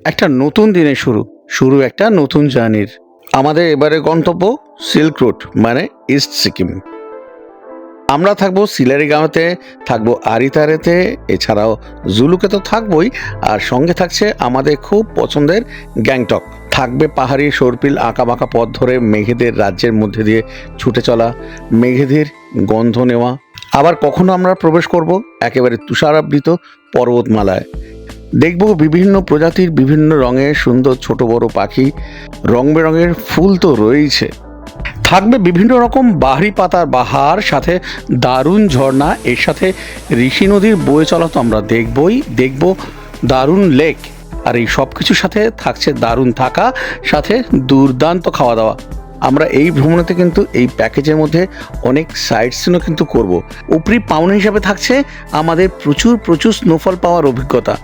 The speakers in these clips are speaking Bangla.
একটা নতুন দিনের শুরু একটা নতুন জার্নির। আমাদের এবারে গন্তব্য সিল্ক রুট মানে ইস্ট সিকিম। আমরা থাকবো সিলারিগাঁওতে, থাকবো আরিতারেতে, এছাড়াও জুলুকে তো থাকবোই, আর সঙ্গে থাকছে আমাদের খুব পছন্দের গ্যাংটক। থাকবে পাহাড়ি সর্পিল আঁকাবাঁকা পথ ধরে মেঘেদের রাজ্যের মধ্যে দিয়ে ছুটে চলা, মেঘেদের গন্ধ নেওয়া। আবার কখনো আমরা প্রবেশ করব একেবারে তুষারাবৃত পর্বতমালায়। দেখব বিভিন্ন প্রজাতির বিভিন্ন রঙের সুন্দর ছোট বড় পাখি, রং বেরঙের ফুল তো রয়েছে। থাকবে বিভিন্ন রকম বাহারি পাতার বাহার, সাথে দারুণ ঝর্ণা, এর সাথে ঋষি নদীর বয়ে চলা তো আমরা দেখব দারুণ লেক। আর এই সব কিছুর সাথে থাকছে দারুণ থাকা, সাথে দুর্দান্ত খাওয়া দাওয়া। আমরা এই ভ্রমণেতে কিন্তু এই প্যাকেজের মধ্যে অনেক সাইট সিনও কিন্তু করব। উপরি পাওনা হিসাবে থাকছে আমাদের প্রচুর স্নোফল পাওয়ার অভিজ্ঞতা।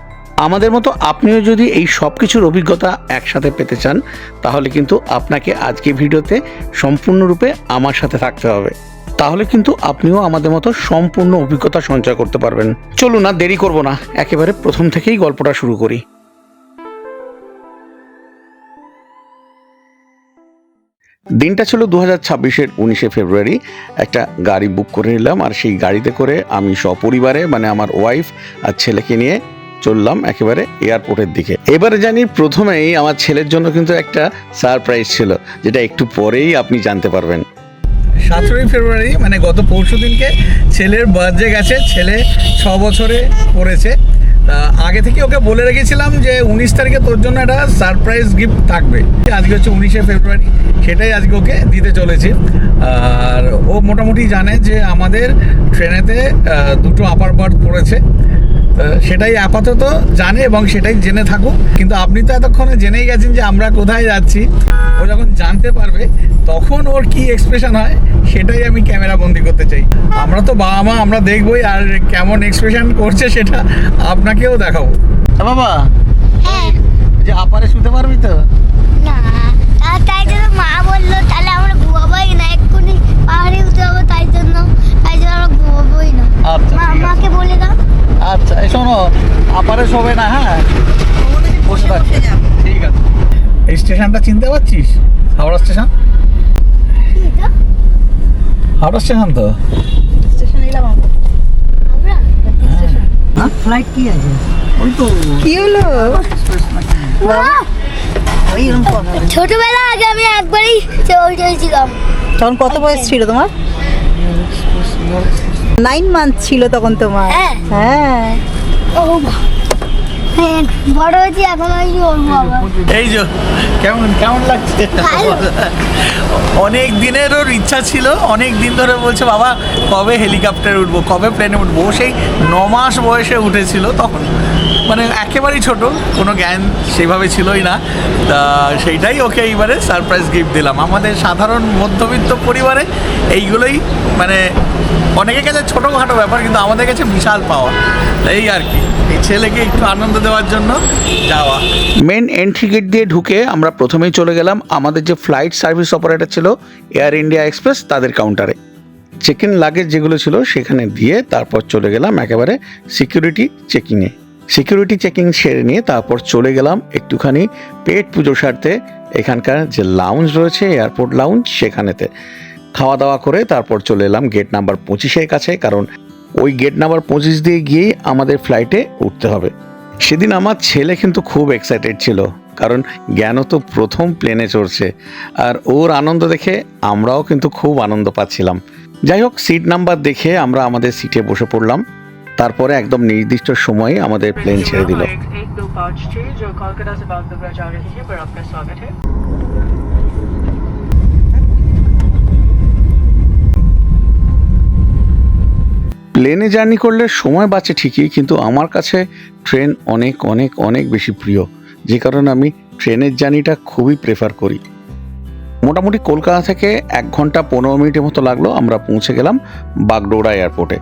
আমাদের মতো আপনিও যদি এই সব কিছুর অভিজ্ঞতা একসাথে পেতে চান, তাহলে কিন্তু আপনাকে আজকে ভিডিওতে সম্পূর্ণরূপে আমার সাথে থাকতে হবে। তাহলে কিন্তু আপনিও আমাদের মতো সম্পূর্ণ অভিজ্ঞতা সঞ্চয় করতে পারবেন। চলুন না দেরি করব না, একেবারে প্রথম থেকেই গল্পটা শুরু করি। দিনটা ছিল 2026-এর 19শে ফেব্রুয়ারি। একটা গাড়ি বুক করে নিলাম, আর সেই গাড়িতে করে আমি সপরিবারে মানে আমার ওয়াইফ আর ছেলেকে নিয়ে চললাম একেবারে এয়ারপোর্টের দিকে। এবারে জানি প্রথমেই আমার ছেলের জন্য কিন্তু একটা সারপ্রাইজ ছিল, যেটা একটু পরেই আপনি জানতে পারবেন। 17 ফেব্রুয়ারি মানে গত পরশু দিনকে ছেলের বার্থডে গেছে। ছেলে 6 বছরে পড়েছে। আগে থেকে ওকে বলে রেখেছিলাম যে 19 তারিখে তোর জন্য একটা সারপ্রাইজ গিফট থাকবে। আজকে হচ্ছে 19শে ফেব্রুয়ারি, সেটাই আজকে ওকে দিতে চলেছি। আর ও মোটামুটি জানে যে আমাদের ট্রেনেতে দুটো আপার বার্থ পড়েছে, সেটাই আপাতত জানে এবং সেটাই জেনে থাকুক। কিন্তু আপনি তো এতক্ষণে জেনেই গেছেন যে আমরা কোথায় যাচ্ছি। ও যখন জানতে পারবে তখন ওর কি এক্সপ্রেশন হয় সেটাই আমি ক্যামেরা বন্দি করতে চাই। আমরা তো বাবা মা, আমরা দেখবই, আর কেমন এক্সপ্রেশন করছে সেটা আপনাকেও দেখাবো। বাবা, হ্যাঁ, যে আপারে শুতে পারবি তো? না তাই জন্য মা বললো তাহলে আমরা ঘুমাবোই না, এক্ষুনি পাহাড়ে উঠতে হবে, তাই জন্য আমরা ঘুমাবোই না। আচ্ছা, মাকে বলে দাও। আচ্ছা, এই শোনো, আপারে শোবে না, হ্যাঁ বসে থাক, ঠিক আছে। এই স্টেশনটা চিনতে পারছিস? হাওড়া স্টেশন। হাওড়া স্টেশন তো ফ্লাইট কি আছে? ওই তো কি হলো? ছোটবেলা আগে আমি একবারই চলছিলাম। তখন কত বয়স ছিল তোমার? 9 মান্থ ছিল তখন তোমার। হ্যাঁ। হ্যাঁ, ও হ্যাঁ, বড় হয়েছি এখন আমি বলবো আবার। এই যে কেমন লাগছে? ভালো। অনেক দিনের ওর ইচ্ছা ছিল, অনেক দিন ধরে বলছে বাবা কবে হেলিকপ্টারে উঠবো, কবে প্লেনে উঠবো। সেই 9 মাস বয়সে উঠেছিল, তখন মানে একেবারেই ছোট, কোনো জ্ঞান সেইভাবে ছিলই না। তা সেইটাই ওকে এইবারে সারপ্রাইজ গিফট দিলাম। আমাদের সাধারণ মধ্যবিত্ত পরিবারে এইগুলোই মানে অনেকের কাছে ছোটোখাটো ব্যাপার, কিন্তু আমাদের কাছে বিশাল পাওয়া। এই আর কি, এই ছেলেকে একটু আনন্দ দেওয়ার জন্য যাওয়া। মেন এন্ট্রি গেট দিয়ে ঢুকে আমরা প্রথমেই চলে গেলাম আমাদের যে ফ্লাইট সার্ভিস অপারেটর ছিল এয়ার ইন্ডিয়া এক্সপ্রেস, তাদের কাউন্টারে। চেক ইন লাগেজ যেগুলো ছিল সেখানে দিয়ে তারপর চলে গেলাম একেবারে সিকিউরিটি চেকিংয়ে। সিকিউরিটি চেকিং সেরে নিয়ে তারপর চলে গেলাম একটুখানি পেট পুজো সারতে এখানকার যে লাউঞ্জ রয়েছে, এয়ারপোর্ট লাউঞ্জ, সেখানেতে খাওয়া দাওয়া করে তারপর চলে এলাম গেট নাম্বার 25-এর কাছে, কারণ ওই গেট নাম্বার 25 দিয়ে গিয়েই আমাদের ফ্লাইটে উঠতে হবে। সেদিন আমার ছেলে কিন্তু খুব এক্সাইটেড ছিল, কারণ জ্ঞানও তো প্রথম প্লেনে চড়ছে, আর ওর আনন্দ দেখে আমরাও কিন্তু খুব আনন্দ পাচ্ছিলাম। যাই হোক, সিট নাম্বার দেখে আমরা আমাদের সিটে বসে পড়লাম। তারপরে একদম নির্দিষ্ট সময়ে আমাদের প্লেন ছেড়ে দিল। প্লেনে জার্নি করলে সময় বাঁচে ঠিকই, কিন্তু আমার কাছে ট্রেন অনেক অনেক অনেক বেশি প্রিয়, যে কারণে আমি ট্রেনের জার্নিটা খুবই প্রেফার করি। মোটামুটি কলকাতা থেকে 1 ঘন্টা 15 মিনিটের মতো লাগলো, আমরা পৌঁছে গেলাম বাগডোগরা এয়ারপোর্টে।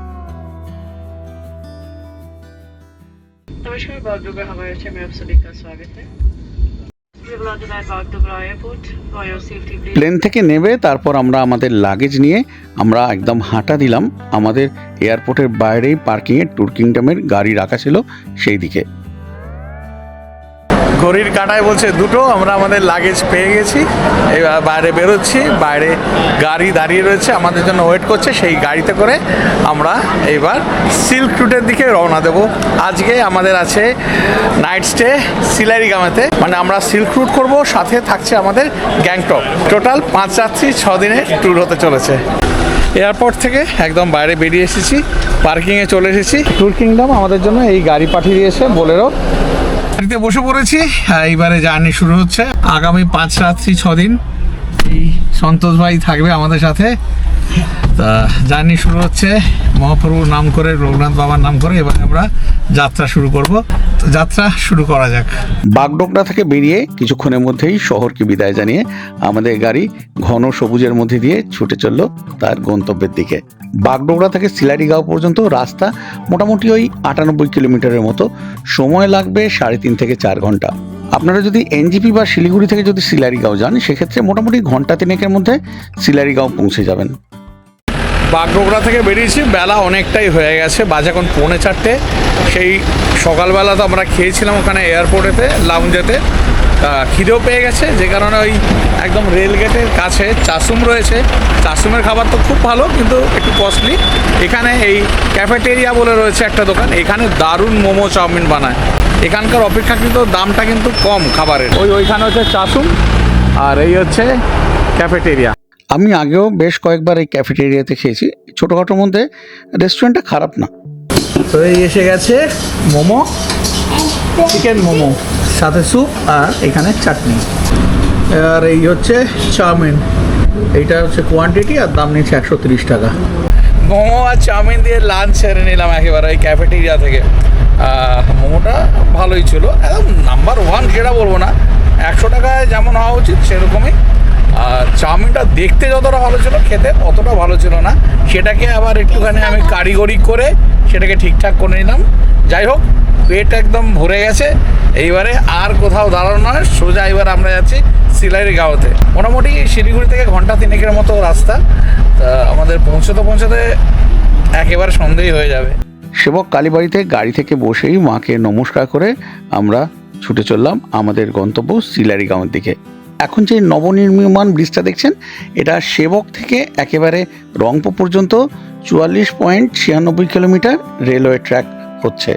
नमस्कार, बागडोगरा हवाई अड्डे में आप सभी का स्वागत है। প্লেন থেকে নেমে তারপর আমরা আমাদের লাগেজ নিয়ে আমরা একদম হাঁটা দিলাম আমাদের এয়ারপোর্টের বাইরেই পার্কিংয়ে টুর কিংডমের গাড়ি রাখা ছিল সেই দিকে। ঘড়ির কাঁটায় বলছে 2টো। আমরা আমাদের লাগেজ পেয়ে গেছি, এবার বাইরে বেরোচ্ছি। বাইরে গাড়ি দাঁড়িয়ে রয়েছে, আমাদের জন্য ওয়েট করছে। সেই গাড়িতে করে আমরা এবার সিল্ক রুটের দিকে রওনা দেব। আজকে আমাদের আছে নাইট স্টে সিলারিগামেতে, মানে আমরা সিল্ক রুট করব, সাথে থাকছে আমাদের গ্যাংটক। টোটাল 5 রাত্রি 6 দিনের ট্যুর হতে চলেছে। এয়ারপোর্ট থেকে একদম বাইরে বেরিয়ে এসেছি, পার্কিংয়ে চলে এসেছি। ট্যুর কিংডম আমাদের জন্য এই গাড়ি পাঠিয়ে দিয়েছে বোলেরো। গাড়িতে বসে পড়েছি, এইবারে জার্নি শুরু হচ্ছে। আগামী 5 রাত্রি 6 দিন এই সন্তোষ ভাই থাকবে আমাদের সাথে। তা জার্নি শুরু হচ্ছে মহাপ্রভুর নাম করে, রঘুনাথ বাবার নাম করে। এবার আমরা যাত্রা শুরু করব। তো যাত্রা শুরু করা যাক। বাগডোগরা থেকে বেরিয়ে কিছুক্ষণের মধ্যেই শহরকে বিদায় জানিয়ে আমাদের গাড়ি ঘন সবুজের মধ্যে দিয়ে ছুটে চলল তার গন্তব্যের দিকে। বাগডোগরা থেকে সিলারিগাঁও পর্যন্ত রাস্তা মোটামুটি ওই 98 কিলোমিটারের মতো। সময় লাগবে 3.5 থেকে 4 ঘন্টা। আপনারা যদি এনজিপি বা শিলিগুড়ি থেকে যদি সিলারিগাঁও যান, সেক্ষেত্রে মোটামুটি ঘন্টা 3-এর মধ্যে সিলারিগাঁও পৌঁছে যাবেন। বাগডোগরা থেকে বেরিয়েছি, বেলা অনেকটাই হয়ে গেছে, বাজে এখন 3:45। সেই সকালবেলা তো আমরা খেয়েছিলাম ওখানে এয়ারপোর্টেতে, লাউঞ্জেতে। খিদেও পেয়ে গেছে, যে কারণে ওই একদম রেল গেটের কাছে চাসুম রয়েছে। চাসুমের খাবার তো খুব ভালো, কিন্তু একটু কস্টলি। এখানে এই ক্যাফেটেরিয়া বলে রয়েছে একটা দোকান, এখানে দারুণ মোমো চাউমিন বানায়। এখানকার অপেক্ষাকৃত দামটা কিন্তু কম খাবারের। ওইখানে হচ্ছে চাসুম, আর এই হচ্ছে ক্যাফেটেরিয়া। আমি আগেও বেশ কয়েকবার এই ক্যাফেটেরিয়াতে খেয়েছি, ছোটোখাটোর মধ্যে। রেস্টুরেন্টটা খারাপ না। তো এই এসে গেছে মোমো, চিকেন মোমো, সাথে স্যুপ আর এখানে চাটনি। আর এই হচ্ছে চাউমিন, এইটা হচ্ছে কোয়ান্টিটি, আর দাম নিচ্ছে 130 টাকা। মোমো আর চাউমিন দিয়ে লাঞ্চ সেরে নিলাম একেবারে এই ক্যাফেটেরিয়া থেকে। মোমোটা ভালোই ছিল, একদম নাম্বার 1 সেটা বলবো না, 100 টাকায় যেমন হওয়া উচিত সেরকমই। আর চাউমিনটা দেখতে যতটা ভালো ছিল, খেতে অতটা ভালো ছিল না। সেটাকে আবার একটুখানি আমি কারিগরি করে সেটাকে ঠিকঠাক করে নিলাম। যাই হোক, পেট একদম ভরে গেছে। এইবারে আর কোথাও দাঁড়ানো নয়, সোজা এবার আমরা যাচ্ছি সিলারিগাঁওতে। মোটামুটি শিলিগুড়ি থেকে ঘন্টা 3-এর মতো রাস্তা। তা আমাদের পৌঁছতে একেবারে সন্ধ্যেই হয়ে যাবে। সেবক কালীবাড়িতে গাড়ি থেকে বসেই মাকে নমস্কার করে আমরা ছুটে চললাম আমাদের গন্তব্য সিলারিগাঁওয়ের দিকে। এখন যে নবনির্মাণ ব্রিজটা দেখছেন, এটা সেবক থেকে একেবারে রংপুর পর্যন্ত 44.96 কিলোমিটার রেলওয়ে ট্র্যাক হচ্ছে।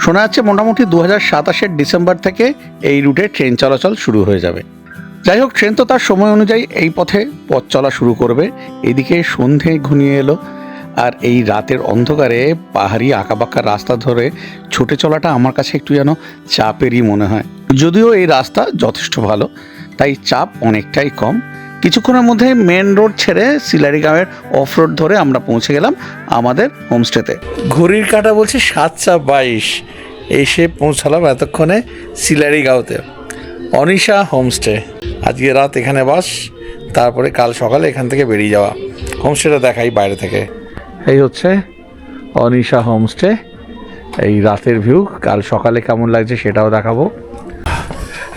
শোনা যাচ্ছে মোটামুটি 2027 ডিসেম্বর থেকে এই রুটে ট্রেন চলাচল শুরু হয়ে যাবে। যাই হোক, ট্রেন তো তার সময় অনুযায়ী এই পথে পথ চলা শুরু করবে। এদিকে সন্ধে ঘনিয়ে এলো, আর এই রাতের অন্ধকারে পাহাড়ি আঁকাবাঁকা রাস্তা ধরে ছুটে চলাটা আমার কাছে একটু যেন চাপেরই মনে হয়। যদিও এই রাস্তা যথেষ্ট ভালো, তাই চাপ অনেকটাই কম। কিছুক্ষণের মধ্যে মেন রোড ছেড়ে সিলারিগাঁওয়ের অফ রোড ধরে আমরা পৌঁছে গেলাম আমাদের হোমস্টেতে। ঘড়ির কাঁটা বলছে 7:22, এসে পৌঁছালাম এতক্ষণে সিলারিগাঁওতে, অনিশা হোমস্টে। আজকে রাত এখানে বাস, তারপরে কাল সকালে এখান থেকে বেরিয়ে যাওয়া। হোমস্টেটা দেখাই বাইরে থেকে। এই হচ্ছে অনিশা হোমস্টে, এই রাতের ভিউ। কাল সকালে কেমন লাগছে সেটাও দেখাবো।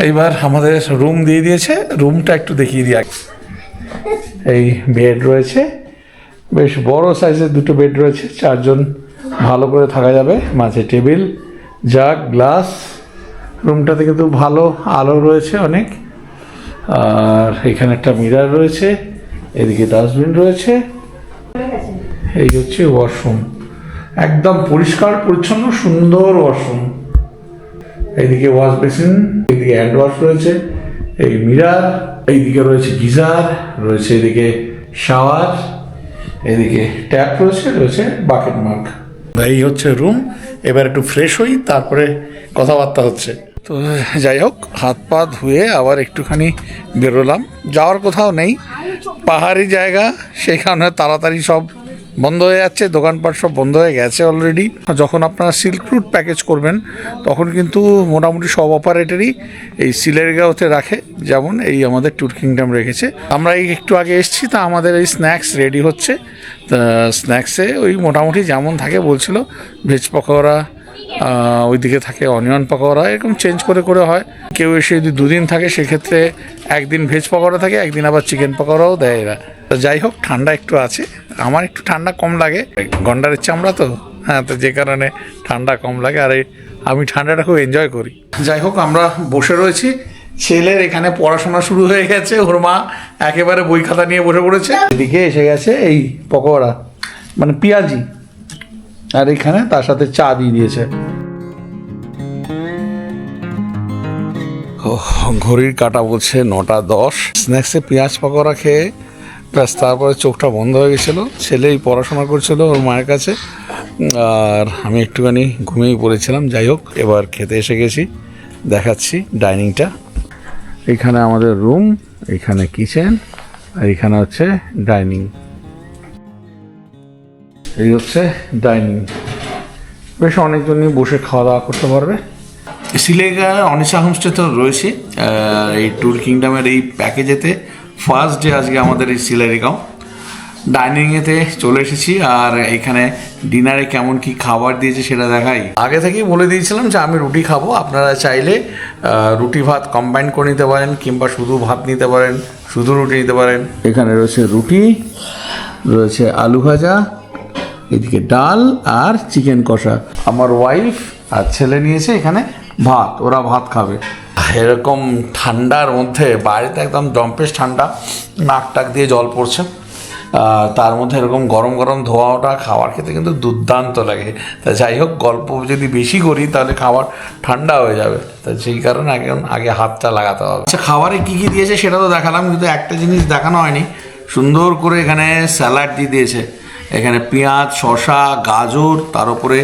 এইবার আমাদের রুম দিয়ে দিয়েছে, রুমটা একটু দেখিয়ে দিই। এই বেড রয়েছে, বেশ বড় সাইজের 2টো বেড রয়েছে, 4 জন ভালো করে থাকা যাবে। মাঝে টেবিল, জাগ, গ্লাস। রুমটাতে কিন্তু ভালো আলো রয়েছে অনেক। আর এখানে একটা মিরর রয়েছে, এদিকে ডাস্টবিন রয়েছে। এই হচ্ছে ওয়াশরুম, একদম পরিষ্কার পরিচ্ছন্ন সুন্দর ওয়াশরুম। এইদিকে ওয়াশ বেসিন, এইদিকে হ্যান্ড ওয়াশ রয়েছে, এই মিরর, এইদিকে রয়েছে গিজার রয়েছে, এদিকে শাওয়ার, এদিকে ট্যাপ রয়েছে বাকেট মাগ। এই হচ্ছে রুম। এবার একটু ফ্রেশ হই, তারপরে কথাবার্তা হচ্ছে। তো যাই হোক, হাত পা ধুয়ে আবার একটুখানি বেরোলাম। যাওয়ার কোথাও নেই, পাহাড়ি জায়গা, সেই কারণে তাড়াতাড়ি সব বন্ধ হয়ে যাচ্ছে, দোকানপাট সব বন্ধ হয়ে গেছে অলরেডি। যখন আপনারা সিল্ক রুট প্যাকেজ করবেন, তখন কিন্তু মোটামুটি সব অপারেটরই এই সিলারিগাঁওতে রাখে, যেমন এই আমাদের ট্যুর কিংডম রেখেছে। আমরা এই একটু আগে এসেছি, তা আমাদের এই স্ন্যাক্স রেডি হচ্ছে। তা স্ন্যাক্সে ওই মোটামুটি যেমন থাকে বলছিল, ভেজ পকোড়া, ওইদিকে থাকে অনিয়ন পকোড়া, এরকম চেঞ্জ করে হয়। কেউ এসে যদি 2 দিন থাকে, সেক্ষেত্রে একদিন ভেজ পকোড়া থাকে, একদিন আবার চিকেন পকোড়াও দেয় এরা। তো যাই হোক, ঠান্ডা একটু আছে, আমার একটু ঠান্ডা কম লাগে, গন্ডারের চামড়া তো, হ্যাঁ, তো যে কারণে ঠান্ডা কম লাগে। আর এই আমি ঠান্ডাটা খুব এনজয় করি। যাই হোক, আমরা বসে রয়েছি, ছেলের এখানে পড়াশোনা শুরু হয়ে গেছে, ওর মা একেবারে বই খাতা নিয়ে বসে পড়েছে। এদিকে এসে গেছে এই পকোড়া, মানে পেঁয়াজি, আর এখানে তার সাথে চা দিয়ে দিয়েছে। ঘড়ির কাঁটা বলছে 9:10। স্ন্যাক্সে পেঁয়াজ পকোড়া খেয়ে ব্যাস তারপরে চোখটা বন্ধ হয়ে গেছিলো। ছেলেই পড়াশোনা করছিল ওর মায়ের কাছে, আর আমি একটুখানি ঘুমিয়ে পড়েছিলাম। যাই হোক, এবার খেতে এসে গেছি, দেখাচ্ছি ডাইনিংটা। এখানে আমাদের রুম, এখানে কিচেন, আর এখানে হচ্ছে ডাইনিং। এই হচ্ছে ডাইনিং, বেশ অনেকজনই বসে খাওয়া দাওয়া করতে পারবে। সিলেগা অনিশা হোমস্টে তো রয়েছে এই ট্যুর কিংডমের এই প্যাকেজেতে। ফার্স্ট ডে আজকে আমাদের এই সিলেরিগাঁও। ডাইনিংয়েতে চলে এসেছি, আর এখানে ডিনারে কেমন কি খাবার দিয়েছে সেটা দেখাই। আগে থেকেই বলে দিয়েছিলাম যে আমি রুটি খাবো, আপনারা চাইলে রুটি ভাত কম্বাইন করে নিতে পারেন, কিংবা শুধু ভাত নিতে পারেন, শুধু রুটি নিতে পারেন। এখানে রয়েছে রুটি, রয়েছে আলু ভাজা, এদিকে ডাল আর চিকেন কষা। আমার ওয়াইফ আর ছেলে নিয়েছে এখানে ভাত, ওরা ভাত খাবে। এরকম ঠান্ডার মধ্যে, বাইরেতে একদম জম্পেশ ঠান্ডা, নাক টাক দিয়ে জল পড়ছে, তার মধ্যে এরকম গরম গরম ধোয়া ওঠা খাবার খেতে কিন্তু দুর্দান্ত লাগে। তা যাই হোক, গল্প যদি বেশি করি তাহলে খাবার ঠান্ডা হয়ে যাবে, তা সেই কারণে আগে হাতটা লাগাতে হবে। আচ্ছা, খাবারে কী কী দিয়েছে সেটা তো দেখালাম, কিন্তু একটা জিনিস দেখানো হয়নি, সুন্দর করে এখানে স্যালাড দিয়ে দিয়েছে। এখানে পেঁয়াজ, শসা, গাজর, তার উপরে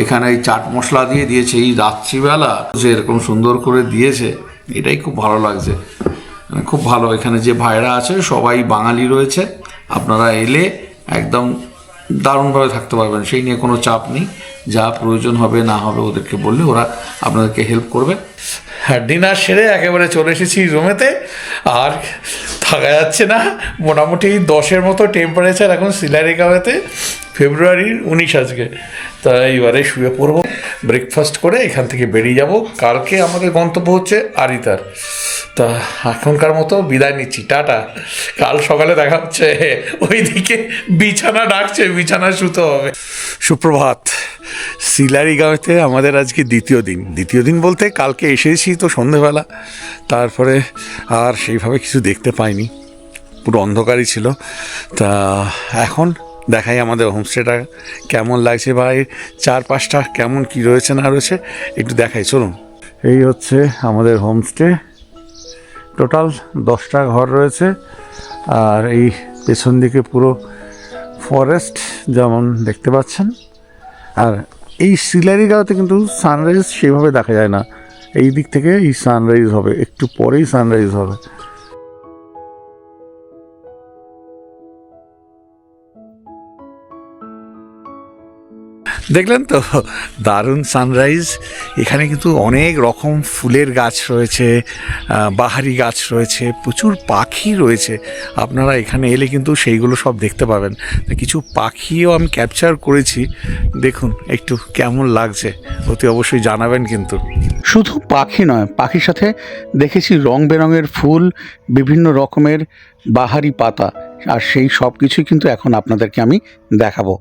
এখানে এই চাট মশলা দিয়ে দিয়েছে। এই রাত্রিবেলা যে এরকম সুন্দর করে দিয়েছে, এটাই খুব ভালো লাগছে, খুব ভালো। এখানে যে ভাইরা আছে সবাই বাঙালি রয়েছে, আপনারা এলে একদম দারুণভাবে থাকতে পারবেন, সেই নিয়ে কোনো চাপ নেই। যা প্রয়োজন হবে না হবে ওদেরকে বললে ওরা আপনাদেরকে হেল্প করবে। হ্যাঁ, ডিনার সেরে একেবারে চলে এসেছি রুমেতে, আর থাকা যাচ্ছে না। মোটামুটি 10-এর মতো টেম্পারেচার এখন সিলারিগাঁওতে, ফেব্রুয়ারির 19 আজকে। তা এইবারে শুয়ে পড়বো, ব্রেকফাস্ট করে এখান থেকে বেরিয়ে যাব। কালকে আমাদের গন্তব্য হচ্ছে আরিতার। তা এখনকার মতো বিদায় নিচ্ছি, টাটা। কাল সকালে দেখা হচ্ছে। ওইদিকে বিছানা ডাকছে, বিছানা শুতে হবে। সুপ্রভাত। সিলারিগাঁওতে আমাদের আজকে দ্বিতীয় দিন বলতে কালকে এসেছি তো সন্ধেবেলা, তারপরে আর সেইভাবে কিছু দেখতে পাইনি, পুরো অন্ধকারই ছিল। তা এখন দেখাই আমাদের হোমস্টেটা কেমন লাগছে, বা এর চারপাশটা কেমন কি রয়েছে না রয়েছে একটু দেখাই, চলুন। এই হচ্ছে আমাদের হোমস্টে, টোটাল 10টা ঘর রয়েছে, আর এই পেছন দিকে পুরো ফরেস্ট যেমন দেখতে পাচ্ছেন। আর এই সিলারিগাঁওতে কিন্তু সানরাইজ সেভাবে দেখা যায় না, এই দিক থেকে এই সানরাইজ হবে, একটু পরেই সানরাইজ হবে। দেখলেন তো, দারুণ সানরাইজ। এখানে কিন্তু অনেক রকম ফুলের গাছ রয়েছে, বাহারি গাছ রয়েছে, প্রচুর পাখি রয়েছে। আপনারা এখানে এলে কিন্তু সেইগুলো সব দেখতে পাবেন। কিছু পাখিও আমি ক্যাপচার করেছি, দেখুন একটু কেমন লাগছে, অতি অবশ্যই জানাবেন। কিন্তু শুধু পাখি নয়, পাখির সাথে দেখেছি রং বেরঙের ফুল, বিভিন্ন রকমের বাহারি পাতা, আর সেই সব কিছুই কিন্তু এখন আপনাদেরকে আমি দেখাবো।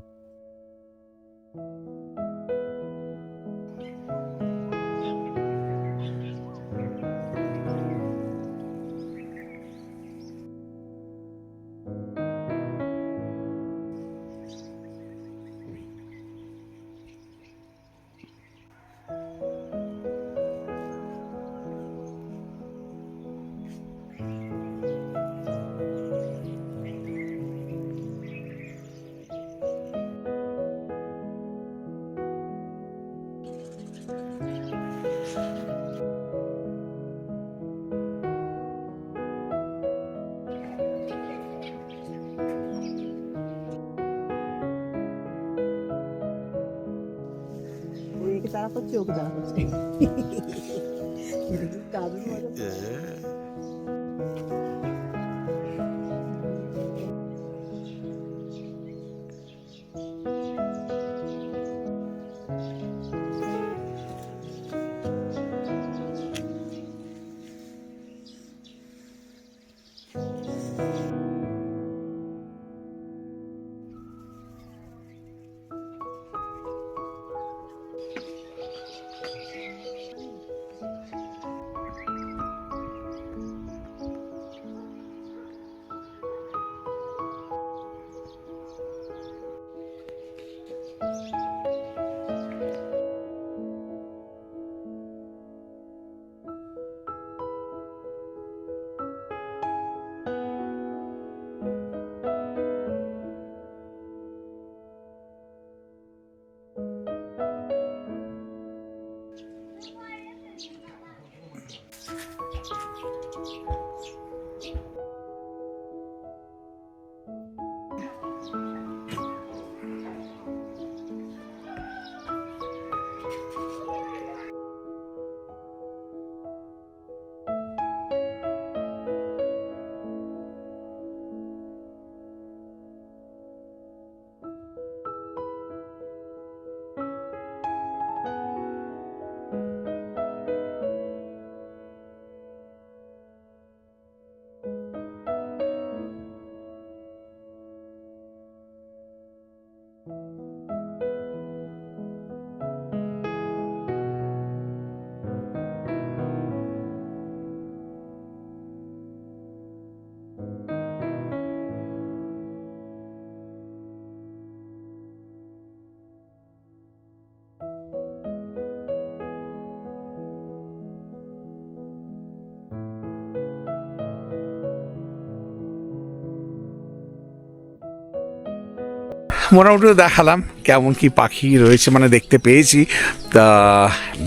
তারা করছে, ওকে তারা করছে। মোটামুটি দেখালাম কেমন কি পাখি রয়েছে, মানে দেখতে পেয়েছি। তা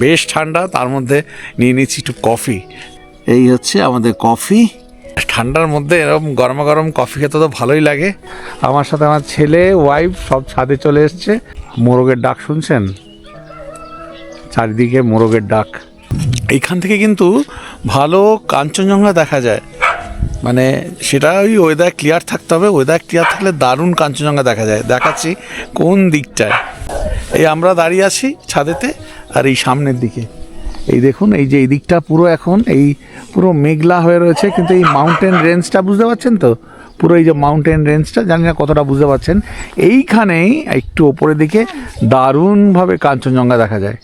বেশ ঠান্ডা, তার মধ্যে নিয়ে নিচ্ছি একটু কফি। এই হচ্ছে আমাদের কফি। ঠান্ডার মধ্যে এরকম গরমা গরম কফি খেতে তো ভালোই লাগে। আমার সাথে আমার ছেলে, ওয়াইফ সব ছাদে চলে এসছে। মোরগের ডাক শুনছেন? চারিদিকে মোরগের ডাক। এইখান থেকে কিন্তু ভালো কাঞ্চনজঙ্ঘা দেখা যায়, মানে সেটা ওই ওয়েদার ক্লিয়ার থাকতে হবে। ওয়েদার ক্লিয়ার থাকলে দারুণ কাঞ্চনজঙ্ঘা দেখা যায়। দেখাচ্ছি কোন দিকটায়। এই আমরা দাঁড়িয়ে আছি ছাদেতে, আর এই সামনের দিকে এই দেখুন, এই যে এই দিকটা পুরো এখন এই পুরো মেঘলা হয়ে রয়েছে, কিন্তু এই মাউন্টেন রেঞ্জটা বুঝতে পারছেন তো, পুরো এই যে মাউন্টেন রেঞ্জটা, জানি না কতটা বুঝতে পারছেন। এইখানেই একটু ওপরের দিকে দারুণভাবে কাঞ্চনজঙ্ঘা দেখা যায়।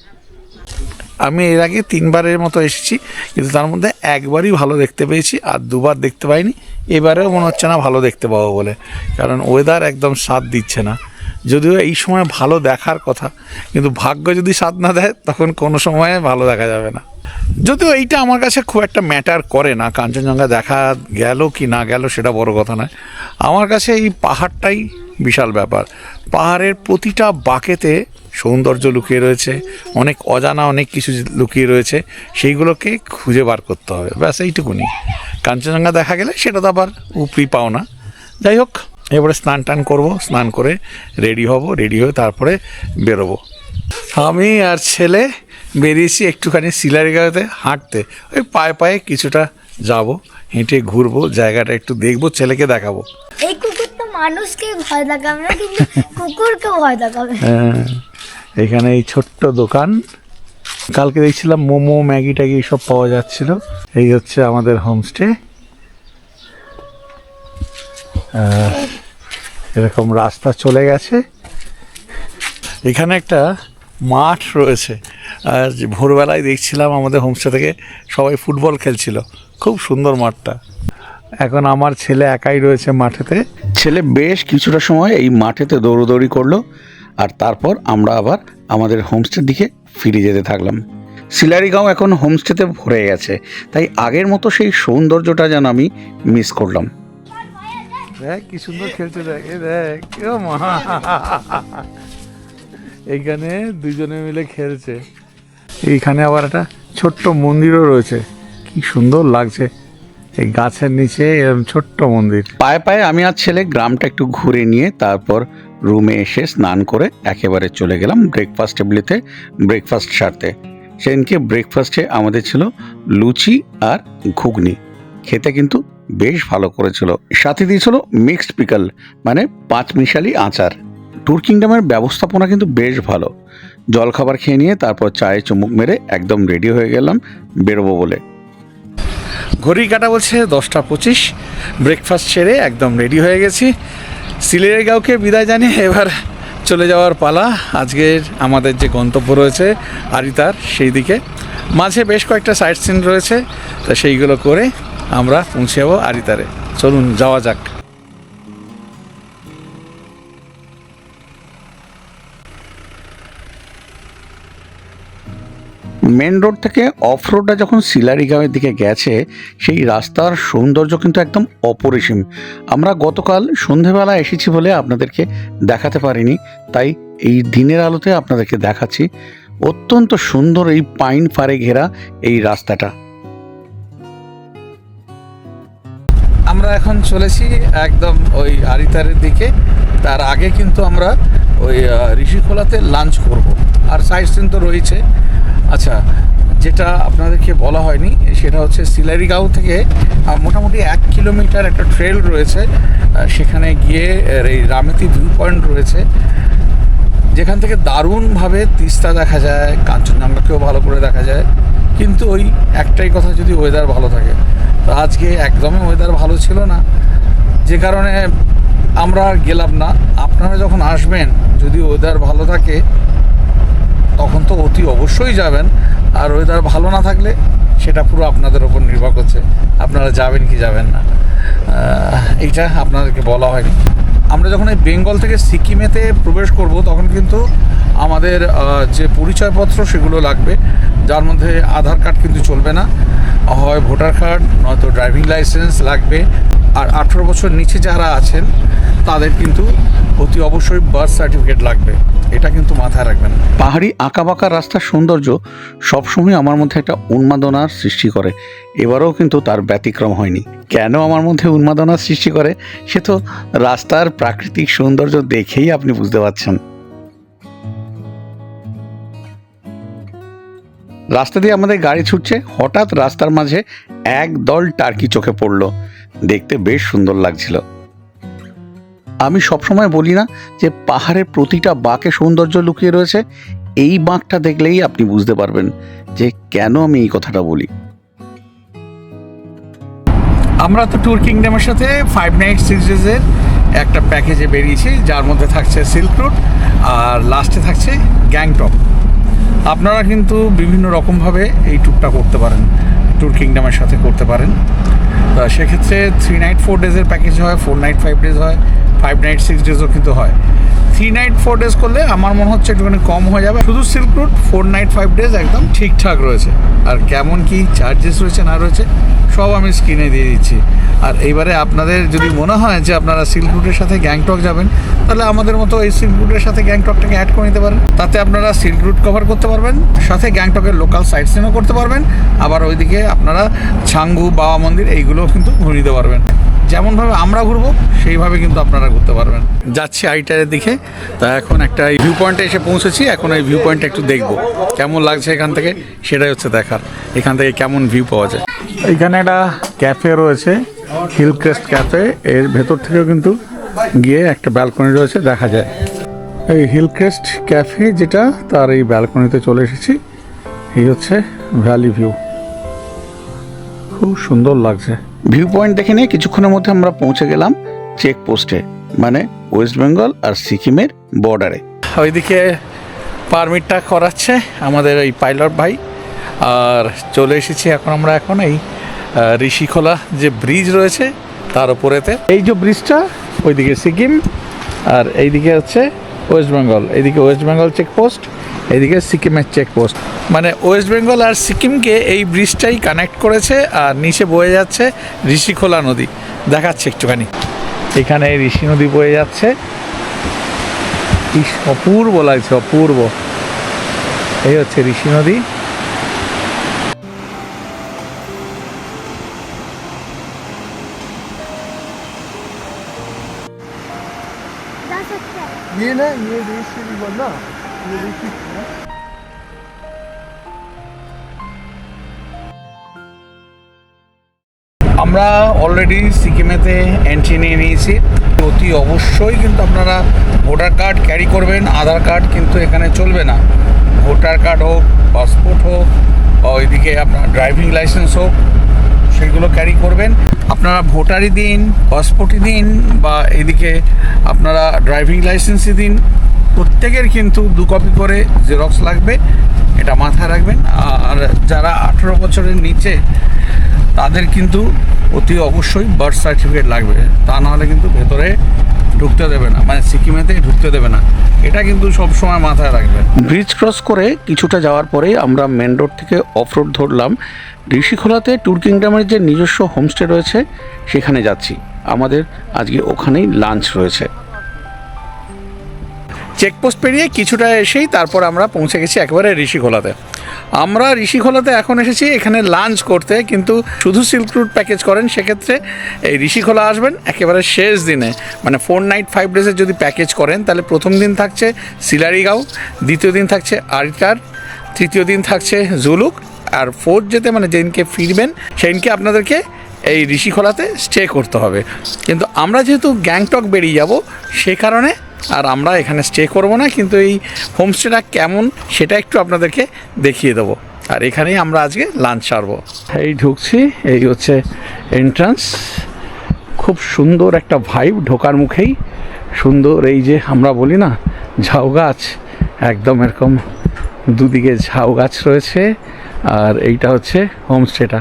আমি এর আগে 3বারের মতো এসেছি, কিন্তু তার মধ্যে একবারই ভালো দেখতে পেয়েছি, আর 2বার দেখতে পাইনি। এবারেও মনে হচ্ছে না ভালো দেখতে পাবো বলে, কারণ ওয়েদার একদম সাথ দিচ্ছে না। যদিও এই সময় ভালো দেখার কথা, কিন্তু ভাগ্য যদি সাথ না দেয় তখন কোনো সময়ে ভালো দেখা যাবে না। যদিও এইটা আমার কাছে খুব একটা ম্যাটার করে না, কাঞ্চনজঙ্ঘা দেখা গেল কি না গেল সেটা বড় কথা নয়। আমার কাছে এই পাহাড়টাই বিশাল ব্যাপার। পাহাড়ের প্রতিটা বাঁকেতে সৌন্দর্য লুকিয়ে রয়েছে, অনেক অজানা অনেক কিছু লুকিয়ে রয়েছে, সেইগুলোকে খুঁজে বার করতে হবে, ব্যাস এইটুকুনি। কাঞ্চনজঙ্ঘা দেখা গেলে সেটা তো আবার উপরি পাও না। যাই হোক, এবারে স্নান টান করবো, স্নান করে রেডি হব, রেডি হয়ে তারপরে বেরোবো। আমি আর ছেলে বেরিয়েছি একটুখানি সিলারিগাঁওতে হাঁটতে। ওই পায়ে পায়ে কিছুটা যাব, হেঁটে ঘুরবো, জায়গাটা একটু দেখবো, ছেলেকে দেখাবো। এই কুকুর তো মানুষকে ভয় দেখাবে না, কিন্তু কুকুরকে ভয় দেখাবে। হ্যাঁ, এখানে এই ছোট্ট দোকান, কালকে দেখছিলাম মোমো ম্যাগি ট্যাগি সব পাওয়া যাচ্ছিল। এই হচ্ছে আমাদের হোমস্টে। এরকম রাস্তা চলে গেছে। এখানে একটা মাঠ রয়েছে, আর ভোরবেলায় দেখছিলাম আমাদের হোমস্টে থেকে সবাই ফুটবল খেলছিল, খুব সুন্দর মাঠটা। এখন আমার ছেলে একাই রয়েছে মাঠেতে। ছেলে বেশ কিছুটা সময় এই মাঠেতে দৌড়দৌড়ি করলো, আর তারপর আমরা আবার আমাদের হোমস্টের দিকে ফিরে যেতে থাকলাম। সিলারিগাঁও এখন হোমস্টেতে ভরে গেছে, তাই আগের মতো সেই সৌন্দর্যটা যেন আমি মিস করলাম। দেখ কি সুন্দর খেলছে, দেখ দেখ, ও মা, এইখানে দুজনে মিলে খেলছে। এইখানে আবার একটা ছোট্ট মন্দিরও রয়েছে, কি সুন্দর লাগছে এই গাছের নিচে এরকম ছোট্ট মন্দির। পায়ে পায়ে আমি আর ছেলে গ্রামটা একটু ঘুরে নিয়ে তারপর রুমে এসে স্নান করে একেবারে চলে গেলাম ব্রেকফাস্ট টেবিলেতে ব্রেকফাস্ট সারতে। সেদিনকে ব্রেকফাস্টে আমাদের ছিল লুচি আর ঘুগনি, খেতে কিন্তু বেশ ভালো করেছিল। সাথে দিয়েছিল মিক্সড পিকল, মানে 5 মিশালি আচার। ট্যুর কিংডমের ব্যবস্থাপনা কিন্তু বেশ ভালো। জলখাবার খেয়ে নিয়ে তারপর চায়ে চুমুক মেরে একদম রেডি হয়ে গেলাম বেরোবো বলে। ঘড়ি কাটা বলছে 10টা 25। ব্রেকফাস্ট সেরে একদম রেডি হয়ে গেছি। সিলারিগাঁওকে বিদায় জানিয়ে এবার চলে যাওয়ার পালা। আজকের আমাদের যে গন্তব্য রয়েছে আরিতার, সেই দিকে মাঝে বেশ কয়েকটা সাইট সিন রয়েছে, তা সেইগুলো করে আমরা পৌঁছে যাবো আরিতারে। চলুন যাওয়া যাক। মেন রোড থেকে অফ রোডটা যখন সিলারিগাঁওয়ের দিকে গেছে, সেই রাস্তার সৌন্দর্য কিন্তু একদম অপরিসীম। আমরা গতকাল সন্ধেবেলা এসেছি বলে আপনাদেরকে দেখাতে পারিনি, তাই এই দিনের আলোতে আপনাদেরকে দেখাচ্ছি। অত্যন্ত সুন্দর এই পাইন ফারে ঘেরা এই রাস্তাটা। আমরা এখন চলেছি একদম ওই আরিতারের দিকে। তার আগে কিন্তু আমরা ওই ঋষিখোলাতে লাঞ্চ করব, আর সাইট সিন তো রয়েছে। আচ্ছা, যেটা আপনাদেরকে বলা হয়নি সেটা হচ্ছে সিলারিগাঁও থেকে মোটামুটি 1 কিলোমিটার একটা ট্রেল রয়েছে। সেখানে গিয়ে এই রামেতি ভিউ পয়েন্ট রয়েছে, যেখান থেকে দারুণভাবে তিস্তা দেখা যায়, কাঞ্চনজঙ্ঘাকেও ভালো করে দেখা যায়। কিন্তু ওই একটাই কথা, যদি ওয়েদার ভালো থাকে। তো আজকে একদমই ওয়েদার ভালো ছিল না, যে কারণে আমরা আর গেলাম না। আপনারা যখন আসবেন, যদি ওয়েদার ভালো থাকে তখন তো অতি অবশ্যই যাবেন, আর ওয়েদার ভালো না থাকলে সেটা পুরো আপনাদের ওপর নির্ভর করছে, আপনারা যাবেন কি যাবেন না। এইটা আপনাদেরকে বলা হয়নি। আমরা যখন এই বেঙ্গল থেকে সিকিমেতে প্রবেশ করব, তখন কিন্তু আমাদের যে পরিচয়পত্র সেগুলো লাগবে, যার মধ্যে আধার কার্ড কিন্তু চলবে না, হয় ভোটার কার্ড নয়তো ড্রাইভিং লাইসেন্স লাগবে। আর 18 বছর নিচে যারা আছেন তাদের কিন্তু অতি অবশ্যই বার্থ সার্টিফিকেট লাগবে, এটা কিন্তু মাথায় রাখবেন। পাহাড়ি আঁকাবাঁকা রাস্তার সৌন্দর্য সবসময় আমার মধ্যে একটা উন্মাদনার সৃষ্টি করে। এবারেও কিন্তু তার ব্যতিক্রম হয়নি। কেন আমার মধ্যে উন্মাদনার সৃষ্টি করে সে তো রাস্তার প্রাকৃতিক সৌন্দর্য দেখেই আপনি বুঝতে পারছেন। রাস্তা দিয়ে আমাদের গাড়ি ছুটছে, হঠাৎ রাস্তার মাঝে একদল টার্কি চোখে পড়ল। দেখতে বেশ সুন্দর লাগছিল। আমি সবসময় বলি না যে পাহাড়ের প্রতিটা বাঁকে সৌন্দর্য লুকিয়ে রয়েছে? এই বাঁকটা দেখলেই আপনি বুঝতে পারবেন যে কেন আমি এই কথাটা বলি। আমরা তো ট্যুর কিংডমের সাথে 5 নাইট 6 ডেজের একটা প্যাকেজে বেরিয়েছি, যার মধ্যে থাকছে সিল্ক রুট আর লাস্টে থাকছে গ্যাংটক। আপনারা কিন্তু বিভিন্ন রকমভাবে এই ট্যুরটা করতে পারেন, ট্যুর কিংডমের সাথে করতে পারেন। তো সেক্ষেত্রে 3 নাইট 4 ডেজের প্যাকেজ হয়, 4 নাইট 5 ডেজ হয়, 5 নাইট 6 ডেজও কিন্তু হয়। 3 নাইট 4 ডেজ করলে আমার মনে হচ্ছে একটুখানি কম হয়ে যাবে। শুধু সিল্ক রুট 4 নাইট 5 ডেজ একদম ঠিকঠাক রয়েছে। আর কেমন কি চার্জেস রয়েছে না রয়েছে সব আমি স্ক্রিনে দিয়ে দিচ্ছি। আর এইবারে আপনাদের যদি মনে হয় যে আপনারা সিল্ক রুটের সাথে গ্যাংটক যাবেন, তাহলে আমাদের মতো এই সিল্ক রুটের সাথে গ্যাংটকটাকে অ্যাড করে নিতে পারেন। তাতে আপনারা সিল্ক রুট কভার করতে পারবেন, সাথে গ্যাংটকের লোকাল সাইট সিনও করতে পারবেন। আবার ওইদিকে আপনারা ছাঙ্গু, বাবা মন্দির এইগুলোও কিন্তু ঘুরে দিতে পারবেন। যেমনভাবে আমরা ঘুরবো সেইভাবে কিন্তু আপনারা ঘুরতে পারবেন। যাচ্ছি আইটারের দিকে। তা এখন একটা ভিউ পয়েন্টে এসে পৌঁছেছি। এখন এই ভিউ পয়েন্টটা একটু দেখবো কেমন লাগছে এখান থেকে, সেটাই হচ্ছে দেখার, এখান থেকে কেমন ভিউ পাওয়া যায়। এইখানে একটা ক্যাফে রয়েছে, হিল ক্রেস্ট ক্যাফে। এর ভেতর থেকেও কিন্তু গিয়ে একটা ব্যালকনি রয়েছে, দেখা যায়। এই হিল ক্রেস্ট ক্যাফে যেটা, তার এই ব্যালকনিতে চলে এসেছি। এই হচ্ছে ভ্যালি ভিউ, খুব সুন্দর লাগছে। ভিউ পয়েন্ট দেখে নিয়ে কিছুক্ষণের মধ্যে আমরা পৌঁছে গেলাম চেকপোস্টে, মানে ওয়েস্ট বেঙ্গল আর সিকিমের বর্ডারে। ওইদিকে পারমিটটা করাচ্ছে আমাদের এই পাইলট ভাই। আর চলে এসেছি এখন আমরা এই ঋষিখোলা যে ব্রিজ রয়েছে তার উপরেতে। এই যে ব্রিজটা, ওইদিকে সিকিম আর এইদিকে হচ্ছে ওয়েস্ট বেঙ্গল। এইদিকে ওয়েস্ট বেঙ্গল চেকপোস্ট, এইদিকে সিকিমের চেকপোস্ট। মানে ওয়েস্ট বেঙ্গল আর সিকিমকে এই ব্রিজটাই কানেক্ট করেছে। আর নিচে বয়ে যাচ্ছে ঋষিখোলা নদী, দেখাচ্ছে একটুখানি। এখানে ঋষি নদী বয়ে যাচ্ছে, কি অপূর্ব লাগছে, অপূর্ব। এই হচ্ছে ঋষি নদী। ये ना, ये देश से भी बोलना, ये देश की আমরা অলরেডি সিকিমেতে এন্ট্রি নিয়ে নিয়েছি। অতি অবশ্যই কিন্তু আপনারা ভোটার কার্ড ক্যারি করবেন। আধার কার্ড কিন্তু এখানে চলবে না। ভোটার কার্ড হোক, পাসপোর্ট হোক, ওইদিকে আপনার ড্রাইভিং লাইসেন্স হোক, সেগুলো ক্যারি করবেন। আপনারা ভোটারই দিন, পাসপোর্টই দিন, বা এদিকে আপনারা ড্রাইভিং লাইসেন্সই দিন, প্রত্যেকের কিন্তু 2 কপি করে জেরক্স লাগবে, এটা মাথায় রাখবেন। আর যারা 18 বছরের নিচে তাদের কিন্তু অতি অবশ্যই বার্থ সার্টিফিকেট লাগবে, তা নাহলে কিন্তু ভেতরে ঢুকতে দেবে না, মানে সিকিমেতে ঢুকতে দেবে না। এটা কিন্তু সবসময় মাথায় রাখবেন। ব্রিজ ক্রস করে কিছুটা যাওয়ার পরে আমরা মেন রোড থেকে অফ রোড ধরলাম। ঋষিখোলাতে ট্যুর কিংডমের যে নিজস্ব হোমস্টে রয়েছে সেখানে যাচ্ছি। আমাদের আজকে ওখানেই লাঞ্চ রয়েছে। চেকপোস্ট পেরিয়ে কিছুটা এসেই তারপর আমরা পৌঁছে গেছি একেবারে ঋষিখোলাতে। আমরা ঋষিখোলাতে এখন এসেছি এখানে লাঞ্চ করতে, কিন্তু শুধু সিল্ক রুট প্যাকেজ করেন সেক্ষেত্রে এই ঋষিখোলা আসবেন একেবারে শেষ দিনে। মানে 4 নাইট 5 ডেজের যদি প্যাকেজ করেন তাহলে প্রথম দিন থাকছে সিলারিগাঁও, দ্বিতীয় দিন থাকছে আরিটার, তৃতীয় দিন থাকছে জুলুক, আর 4th যেতে মানে যেদিনকে ফিরবেন সেদিনকে আপনাদেরকে এই ঋষিখোলাতে স্টে করতে হবে। কিন্তু আমরা যেহেতু গ্যাংটক বেরিয়ে যাব সে কারণে আর আমরা এখানে স্টে করব না, কিন্তু এই হোমস্টেটা কেমন সেটা একটু আপনাদেরকে দেখিয়ে দেবো। আর এখানেই আমরা আজকে লাঞ্চ সারবো। এই ঢুকছি, এই হচ্ছে এন্ট্রান্স। খুব সুন্দর একটা ভাইব, ঢোকার মুখেই সুন্দর এই যে আমরা বলি না ঝাউ গাছ, একদম এরকম দুদিকে ঝাউ গাছ রয়েছে। আর এইটা হচ্ছে হোমস্টেটা।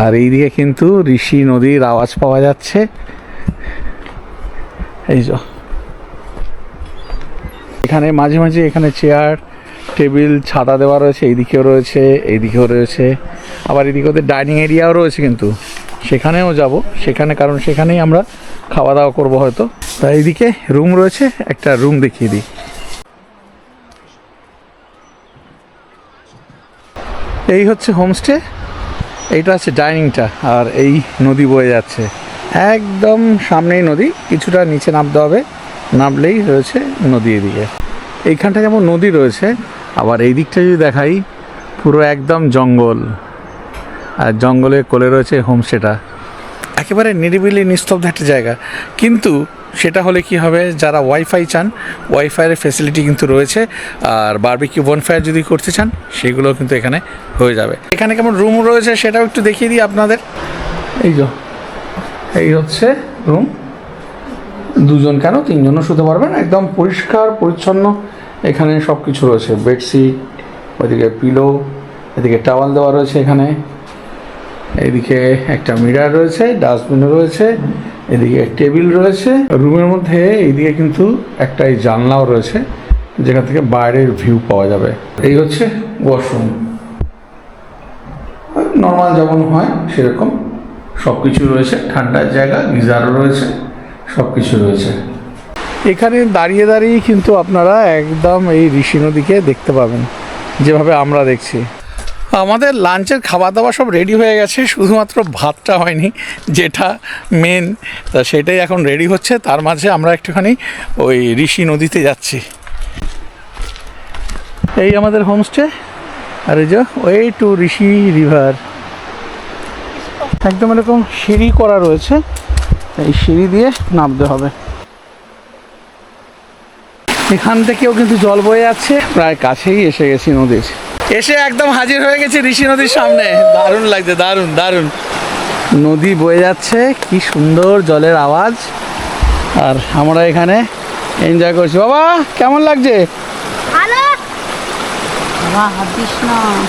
আর এইদিকে কিন্তু ঋষি নদীর আওয়াজ পাওয়া যাচ্ছে। এই যে এখানে মাঝে মাঝে এখানে চেয়ার টেবিল ছাতা দেওয়া রয়েছে, এইদিকেও রয়েছে, এইদিকেও রয়েছে, আবার এদিকে ওদের ডাইনিং এরিয়াও রয়েছে। কিন্তু সেখানেও যাব, সেখানে কারণ সেখানেই আমরা খাওয়া দাওয়া করবো হয়তো। তা এইদিকে রুম রয়েছে, একটা রুম দেখিয়ে দিই। এই হচ্ছে হোমস্টে, এইটা হচ্ছে ডাইনিংটা, আর এই নদী বয়ে যাচ্ছে একদম সামনেই নদী, কিছুটা নিচে নামতে হবে, নামলেই রয়েছে নদী। এদিকে এইখানটা যেমন নদী রয়েছে, আবার এই দিকটা যদি দেখাই পুরো একদম জঙ্গল, আর জঙ্গলের কোলে রয়েছে হোমস্টেটা। একেবারে নিরিবিলি নিস্তব্ধ একটা জায়গা, কিন্তু সেটা হলে কি হবে, যারা ওয়াইফাই চান ওয়াইফাইয়ের ফেসিলিটি কিন্তু রয়েছে, আর বারবিকিউ বনফায়ার যদি করতে চান সেগুলো কিন্তু এখানে হয়ে যাবে। এখানে কেমন রুম রয়েছে সেটাও একটু দেখিয়ে দিই আপনাদের। এই হচ্ছে রুম, দুজন কেন তিনজনও শুতে পারবেন, একদম পরিষ্কার পরিচ্ছন্ন। এখানে সব কিছু রয়েছে, বেডশিট, ওইদিকে পিলো, এদিকে টাওয়াল দেওয়া রয়েছে, এখানে এইদিকে একটা মিরার রয়েছে, ডাস্টবিনও রয়েছে, এদিকে টেবিল রয়েছে। রুমের মধ্যে এইদিকে কিন্তু একটা এই জানলাও রয়েছে, যেখান থেকে বাইরের ভিউ পাওয়া যাবে। এই হচ্ছে ওয়াশরুম, নর্মাল যেমন হয় সেরকম সব কিছু রয়েছে, ঠান্ডার জায়গা, গিজারও রয়েছে, সব কিছু রয়েছে। এখানে দাঁড়িয়ে দাঁড়িয়ে কিন্তু আপনারা একদম এই ঋষি নদীকে দেখতে পাবেন, যেভাবে আমরা দেখছি। আমাদের লাঞ্চের খাওয়া দাওয়া সব রেডি হয়ে গেছে, শুধুমাত্র ভাতটা হয়নি, যেটা মেন, তা সেটাই এখন রেডি হচ্ছে। তার মাঝে আমরা একটুখানি ওই ঋষি নদীতে যাচ্ছি। এই আমাদের হোমস্টে, আর এই যে ওয়ে টু ঋষি রিভার, একদম এরকম সিঁড়ি করা রয়েছে, এই সিঁড়ি দিয়ে নামতে হবে। এখান থেকেও কিন্তু জল বয়ে যাচ্ছে, প্রায় কাছেই এসে গেছি নদীর, এসে একদম হাজির হয়ে গেছি ঋষি নদীর সামনে। দারুণ লাগছে, দারুণ দারুণ, নদী বয়ে যাচ্ছে, কি সুন্দর জলের আওয়াজ, আর আমরা এখানে এনজয় করছি। বাবা কেমন লাগছে?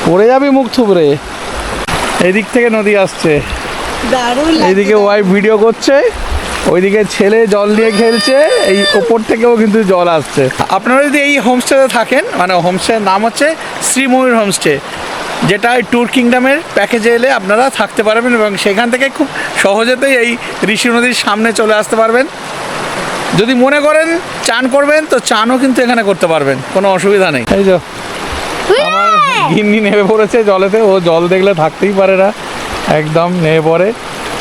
পড়ে যাবি মুখ থুবড়ে। এদিক থেকে নদী আসছে, এইদিকে ওয়াইফ ভিডিও করছে, ওইদিকে ছেলে জল দিয়ে খেলছে, এই ওপর থেকেও কিন্তু জল আসছে। আপনারা যদি এই হোমস্টেতে থাকেন, মানে হোমস্টের নাম হচ্ছে শ্রীময়ূর হোমস্টে, যেটা ট্যুর কিংডমের প্যাকেজে এলে আপনারা থাকতে পারবেন, এবং সেখান থেকে খুব সহজেতেই এই ঋষি নদীর সামনে চলে আসতে পারবেন। যদি মনে করেন চান করবেন তো চানও কিন্তু এখানে করতে পারবেন, কোনো অসুবিধা নেই। এই যে আমার গিন্নি নেমে পড়েছে জলেতে, ও জল দেখলে থাকতেই পারে না, একদম নেমে পড়ে।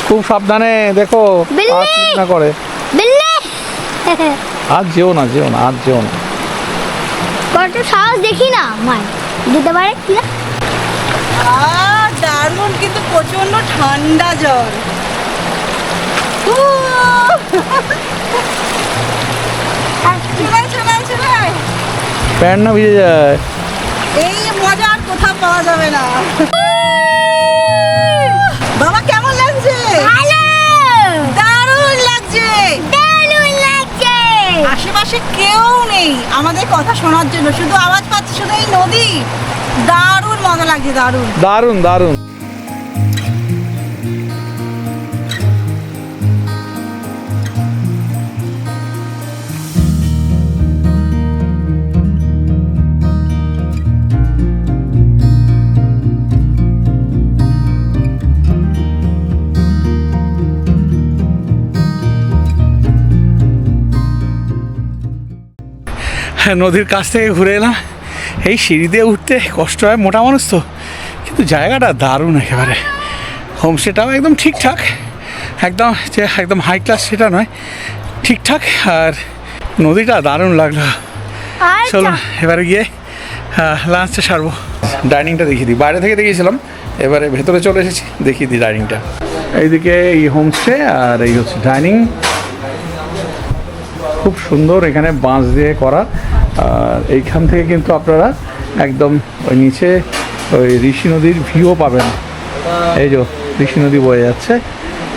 খুব সাবধানে দেখো না করে, আজ যেও না, আজ যেও না, কত সাহস দেখি না, মাই দিতে পারে কি না। দারুণ, কিন্তু প্রচন্ড ঠান্ডা জল। প্যান্ট না ভিজে যায়, এই মজা আর কোথাও পাওয়া যাবে না। বাবা কেমন লাগছে? ভালো, দারুণ লাগছে, দারুণ লাগছে। আশেপাশে কেউ নেই আমাদের কথা শোনার জন্য, শুধু আওয়াজ পাচ্ছি, শুধু এই নদী। দারুণ মজা লাগছে, দারুণ দারুণ দারুণ। নদীর কাছ থেকে ঘুরে এলাম, এই সিঁড়ি দিয়ে উঠতে কষ্ট হয়, মোটা মানুষ তো, কিন্তু জায়গাটা দারুণ একেবারে। হোমস্টেটাও একদম ঠিকঠাক, একদম যে একদম হাই ক্লাস সেটা নয়, ঠিকঠাক, আর নদীটা দারুণ লাগলো। চলুন এবারে গিয়ে লাঞ্চটা সারবো। ডাইনিংটা দেখিয়ে দিই, বাইরে থেকে দেখিয়েছিলাম, এবারে ভেতরে চলে এসেছি, দেখিয়ে দিই ডাইনিংটা। এইদিকে এই হোমস্টে, আর এই হচ্ছে ডাইনিং, খুব সুন্দর, এখানে বাঁশ দিয়ে করা, আর এইখান থেকে কিন্তু আপনারা একদম ওই নিচে ওই ঋষি নদীর ভিউও পাবেন। এই যে ঋষি নদী বয়ে যাচ্ছে,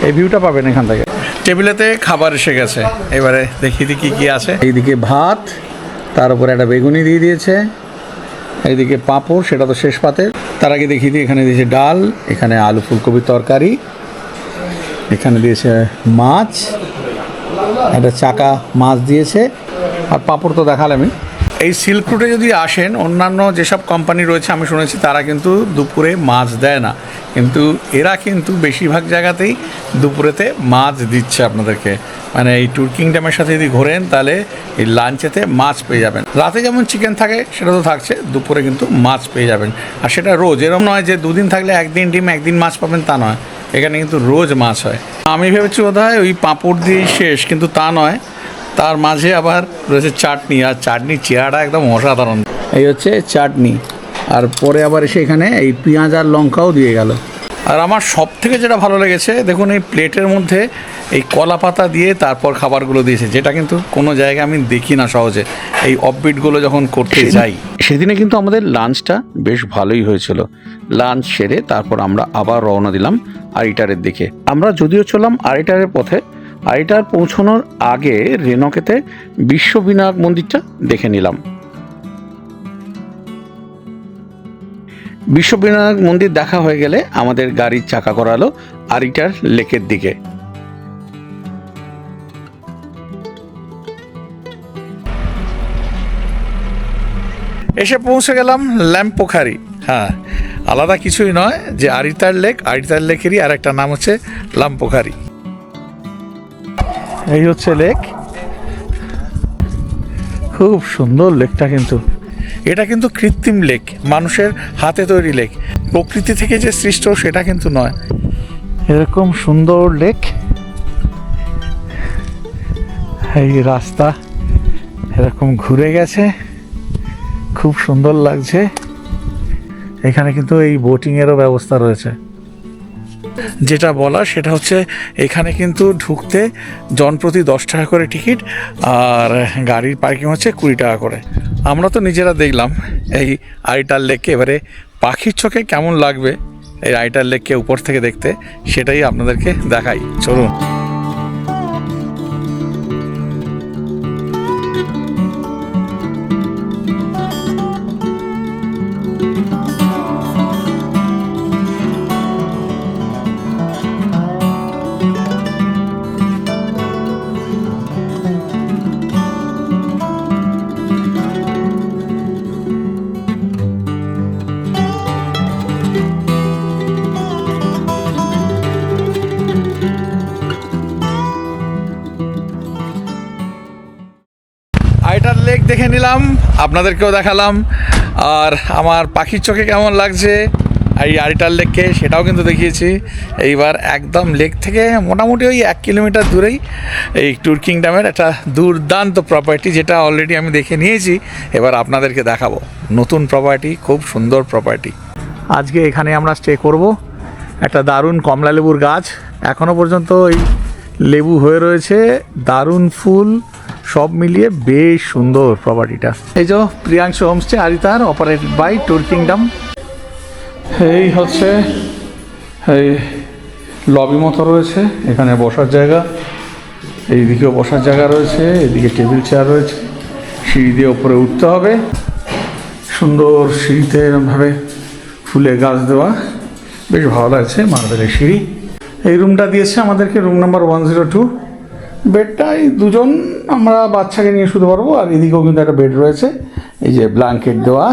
এই ভিউটা পাবেন এখান থেকে। টেবিলেতে খাবার এসে গেছে, এবারে দেখিয়ে দিই কী কী আছে। এইদিকে ভাত, তার উপরে একটা বেগুনি দিয়ে দিয়েছে, এইদিকে পাঁপড়, সেটা তো শেষ পাতে। তার আগে দেখিয়ে দিই, এখানে দিয়েছে ডাল, এখানে আলু ফুলকপির তরকারি, এখানে দিয়েছে মাছ, একটা চাকা মাছ দিয়েছে, আর পাঁপড় তো দেখালামই। এই সিল্ক রুটে যদি আসেন, অন্যান্য যেসব কোম্পানি রয়েছে আমি শুনেছি তারা কিন্তু দুপুরে মাছ দেয় না, কিন্তু এরা কিন্তু বেশিরভাগ জায়গাতেই দুপুরেতে মাছ দিচ্ছে আপনাদেরকে। মানে এই ট্যুর কিংডমের সাথে যদি ঘোরেন তাহলে এই লাঞ্চেতে মাছ পেয়ে যাবেন। রাতে যেমন চিকেন থাকে সেটা তো থাকছে, দুপুরে কিন্তু মাছ পেয়ে যাবেন। আর সেটা রোজ, এরকম নয় যে দুদিন থাকলে একদিন ডিম একদিন মাছ পাবেন, তা নয়, এখানে কিন্তু রোজ মাছ হয়। আমি ভেবেছি বোধহয় ওই পাঁপড় দিয়েই শেষ, কিন্তু তা নয়, তার মাঝে আবার রয়েছে চাটনি, আর চাটনির চেহারাটা একদম অসাধারণ। এই হচ্ছে চাটনি, আর পরে আবার এসে এখানে এই পেঁয়াজ আর লঙ্কাও দিয়ে গেল। আর আমার সব থেকে যেটা ভালো লেগেছে, দেখুন এই প্লেটের মধ্যে এই কলা পাতা দিয়ে তারপর খাবারগুলো দিয়েছে, যেটা কিন্তু কোনো জায়গায় আমি দেখি না সহজে এই অফবিটগুলো যখন করতে যাই। সেদিনে কিন্তু আমাদের লাঞ্চটা বেশ ভালোই হয়েছিল। লাঞ্চ সেরে তারপর আমরা আবার রওনা দিলাম আরিটারের দিকে। আমরা যদিও চললাম আরিটারের পথে, আরিটার পৌঁছানোর আগে রেনকেতে বিশ্ববিনায়ক মন্দিরটা দেখে নিলাম। বিশ্ববিনায়ক মন্দির দেখা হয়ে গেলে আমাদের গাড়ির চাকা করালো আরিটার লেকের দিকে। এসে পৌঁছে গেলাম ল্যাম্পোখারি। হ্যাঁ, আলাদা কিছুই নয়, যে আরিতার লেকেরই আর একটা নাম হচ্ছে ল্যাম্পোখারি। এই হচ্ছে লেক, খুব সুন্দর লেকটা। কিন্তু এটা কিন্তু কৃত্রিম লেক, মানুষের হাতে তৈরি লেক, প্রকৃতি থেকে যে সৃষ্ট সেটা কিন্তু নয়। এরকম সুন্দর লেক, এই রাস্তা এরকম ঘুরে গেছে, খুব সুন্দর লাগছে। এখানে কিন্তু এই বোটিংয়েরও ব্যবস্থা রয়েছে। যেটা বলা সেটা হচ্ছে এখানে কিন্তু ঢুকতে জনপ্রতি 10 টাকা করে টিকিট, আর গাড়ির পার্কিং হচ্ছে 20 টাকা করে। আমরা তো নিজেরা দেখলাম এই আরিটার লেককে, এবারে পাখির চোখে কেমন লাগবে এই আরিটার লেককে উপর থেকে দেখতে, সেটাই আপনাদেরকে দেখাই, চলুন। আরিটার লেক দেখে নিলাম, আপনাদেরকেও দেখালাম, আর আমার পাখির চোখে কেমন লাগছে এই আরিটার লেককে সেটাও কিন্তু দেখিয়েছি। এইবার একদম লেক থেকে মোটামুটি ওই 1 কিলোমিটার দূরেই এই ট্যুর কিংডমের একটা দুর্দান্ত প্রপার্টি, যেটা অলরেডি আমি দেখে নিয়েছি, এবার আপনাদেরকে দেখাবো। নতুন প্রপার্টি, খুব সুন্দর প্রপার্টি। আজকে এখানে আমরা স্টে করব। একটা দারুণ কমলা লেবুর গাছ, এখনও পর্যন্ত ওই লেবু হয়ে রয়েছে, দারুণ ফুল, সব মিলিয়ে বেশ সুন্দর প্রপার্টিটা। এই যে Priyanshu homestay Aritar, operated by tour kingdom. এই হচ্ছে এই লবি মতো রয়েছে, এখানে বসার জায়গা, এইদিকেও বসার জায়গা রয়েছে, এদিকে টেবিল চেয়ার রয়েছে, সিঁড়ি দিয়ে ওপরে উঠতে হবে। সুন্দর সিঁড়িতে এরকমভাবে ফুলে গাছ দেওয়া, বেশ ভালো লাগছে, মার্বেলের সিঁড়ি। এই রুমটা দিয়েছে আমাদেরকে, রুম নাম্বার 102। বেডটাই দুজন, আমরা বাচ্চাকে নিয়ে শুতে পারবো। আর এদিকেও কিন্তু একটা বেড রয়েছে, এই যে ব্ল্যাঙ্কেট দেওয়া,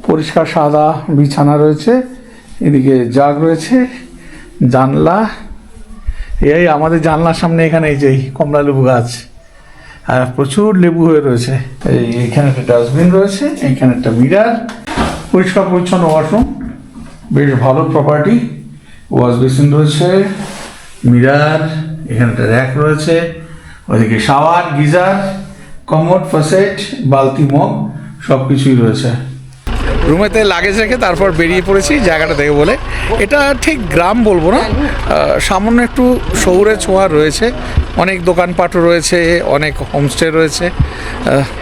পরিষ্কার সাদা বিছানা রয়েছে, এদিকে জাগ রয়েছে, জানলা। এই আমাদের জানলার সামনে এখানে এই যে কমলা লেবু গাছ, আর প্রচুর লেবু হয়ে রয়েছে। এইখানে একটা ডাস্টবিন রয়েছে, এখানে একটা মিরার, পরিষ্কার পরিচ্ছন্ন ওয়াশরুম, বেশ ভালো প্রপার্টি। ওয়াশ বেসিন রয়েছে, মিরার, এখানে একটা র্যাক রয়েছে, ওইদিকে শাওয়ার, গিজার, কমোড, ফসেট, বালতি, মগ, সব কিছুই রয়েছে। রুমেতে লাগেজ রেখে তারপর বেরিয়ে পড়েছি জায়গাটা দেখে বলে। এটা ঠিক গ্রাম বলবো না, সামান্য একটু শহুরে ছোঁয়া রয়েছে, অনেক দোকানপাটও রয়েছে, অনেক হোমস্টে রয়েছে।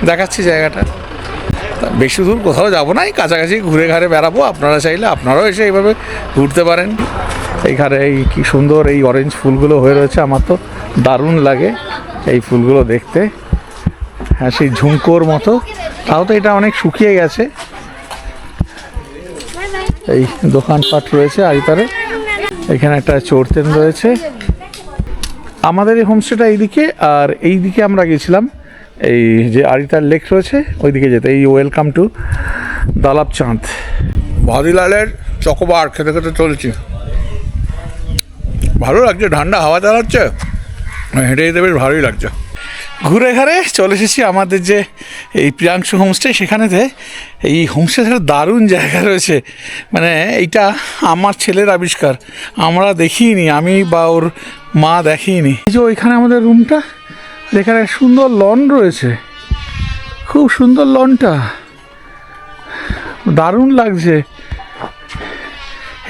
দেখাচ্ছি জায়গাটা, বেশি দূর কোথাও যাবো না, এই কাছাকাছি ঘুরে ঘাড়ে বেড়াবো। আপনারা চাইলে আপনারাও এসে এইভাবে ঘুরতে পারেন। এইখানে এই কী সুন্দর এই অরেঞ্জ ফুলগুলো হয়ে রয়েছে, আমার তো দারুণ লাগে এই ফুলগুলো দেখতে। হ্যাঁ, সেই ঝুমকোর মতো, তাও তো এটা অনেক শুকিয়ে গেছে। এই দোকানপাট রয়েছে আরিতারে, এখানে একটা চোরতেন রয়েছে। আমাদের এই হোমস্টেটা এইদিকে, আর এই দিকে আমরা গেছিলাম এই যে আরিতার লেক রয়েছে ওইদিকে যেতে। এই ওয়েলকাম টু দালাব চাঁদ। ভাদিলালের চকোবার খেতে খেতে চলেছি। ভালো লাগছে, ঠান্ডা হাওয়া চালাচ্ছে, হেঁটে যেতে বেশ ভালোই লাগছে। ঘুরে ঘাড়ে চলে এসেছি আমাদের যে এই প্রিয়াংশু হোমস্টে, সেখানেতে এই হোমস্টেটা দারুণ জায়গা রয়েছে। মানে এইটা আমার ছেলের আবিষ্কার, আমরা দেখিনি, আমি বা ওর মা দেখিনি। এই যে ওইখানে আমাদের রুমটা, এখানে সুন্দর লন রয়েছে, খুব সুন্দর লনটা, দারুণ লাগছে।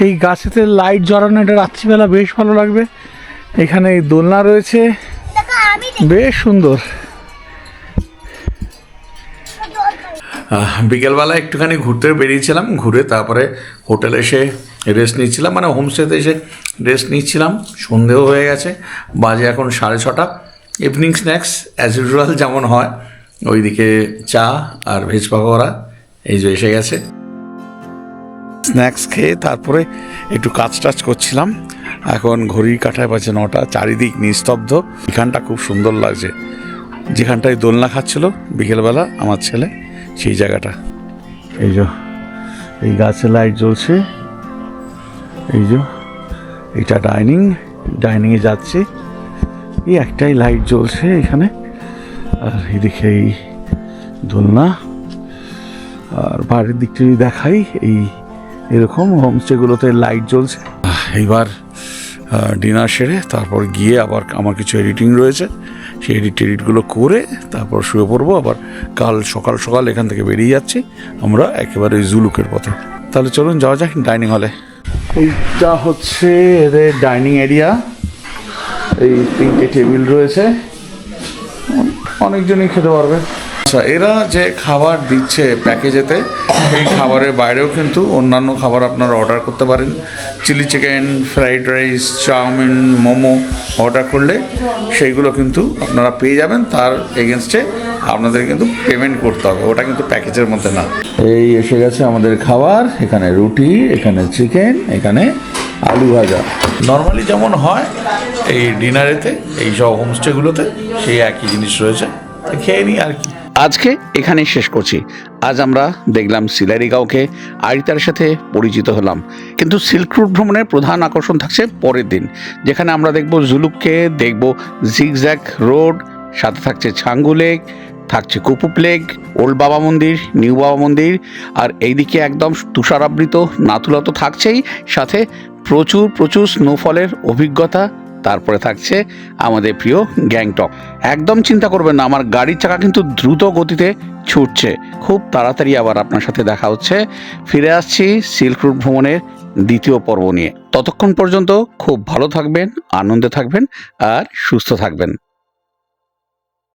এই গাছেতে লাইট জ্বালানো, এটা রাত্রিবেলা বেশ ভালো লাগবে। এখানে এই দোলনা রয়েছে, দেখো আমি বেশ সুন্দর। বিকেলবেলা একটুখানি ঘুরতে বেরিয়েছিলাম, ঘুরে তারপরে হোটেলে এসে রেস্ট নিচ্ছিলাম, মানে হোমস্টেতে এসে রেস্ট নিচ্ছিলাম। সন্ধেও হয়ে গেছে, বাজে এখন 6:30। ইভিনিং স্ন্যাক্স অ্যাজ ইউজুয়াল যেমন হয়, ওইদিকে চা আর ভেজ পাকোড়া এই যে এসে গেছে। স্ন্যাক্স খেয়ে তারপরে একটু কাজ টাজ করছিলাম। এখন ঘড়ির কাঁটায় বাজে 9টা, চারিদিক নিস্তব্ধ। এখানটা খুব সুন্দর লাগছে, যেখানটায় দোলনা খাচ্ছিল বিকেলবেলা আমার ছেলে, সেই জায়গাটা। এই যে এই গাছে লাইট জ্বলছে, এই যে এইটা ডাইনিংয়ে যাচ্ছে, এই একটাই লাইট জ্বলছে এখানে, আর এদিকে এই দোলনা। আর বাইরের দিকটা যদি দেখাই, এই এরকম হোমস্টেগুলোতে লাইট জ্বলছে। এইবার ডিনার সেরে তারপর গিয়ে আবার আমার কিছু এডিটিং রয়েছে, সেই এডিটগুলো করে তারপর শুয়ে পড়বো। আবার কাল সকাল সকাল এখান থেকে বেরিয়ে যাচ্ছি আমরা একেবারে জুলুকের পথে। তাহলে চলুন যাওয়া যাক ডাইনিং হলে। এইটা হচ্ছে এদের ডাইনিং এরিয়া, এই 3টে টেবিল রয়েছে, অনেকজনই খেতে পারবে। আচ্ছা, এরা যে খাবার দিচ্ছে প্যাকেজেতে, সেই খাবারের বাইরেও কিন্তু অন্যান্য খাবার আপনারা অর্ডার করতে পারেন। Chilli chicken, fried rice, chowmein, momo order করলে সেইগুলো কিন্তু আপনারা পেয়ে যাবেন। তার এগেনস্টে আপনাদের কিন্তু পেমেন্ট করতে হবে, ওটা কিন্তু প্যাকেজের মধ্যে না। এই এসে গেছে আমাদের খাবার, এখানে রুটি, এখানে চিকেন, এখানে আলু ভাজা। নর্মালি যেমন হয় এই ডিনারেতে এই সব হোমস্টেগুলোতে, সেই একই জিনিস রয়েছে, খেয়ে নিই আর কি। আজকে এখানেই শেষ করছি। আজ আমরা দেখলাম সিলারিগাঁওকে, আরিতার সাথে পরিচিত হলাম। কিন্তু সিল্ক রুট ভ্রমণের প্রধান আকর্ষণ থাকছে পরের দিন, যেখানে আমরা দেখব জুলুককে, দেখব জিগজ্যাগ রোড, সাথে থাকছে ছাঙ্গু লেক, থাকছে কুপুপ লেক, ওল্ড বাবা মন্দির, নিউ বাবা মন্দির, আর এইদিকে একদম তুষারাবৃত নাথুলা তো থাকছেই, সাথে প্রচুর প্রচুর স্নোফলের অভিজ্ঞতা। তারপরে থাকছে আমাদের প্রিয় গ্যাংটক। একদম চিন্তা করবেন না, আমার গাড়ির চাকা কিন্তু দ্রুত গতিতে ছুটছে। খুব তাড়াতাড়ি আবার আপনার সাথে দেখা হচ্ছে। ফিরে আসছি সিল্ক রুট ভ্রমণের দ্বিতীয় পর্ব নিয়ে। ততক্ষণ পর্যন্ত খুব ভালো থাকবেন, আনন্দে থাকবেন আর সুস্থ থাকবেন।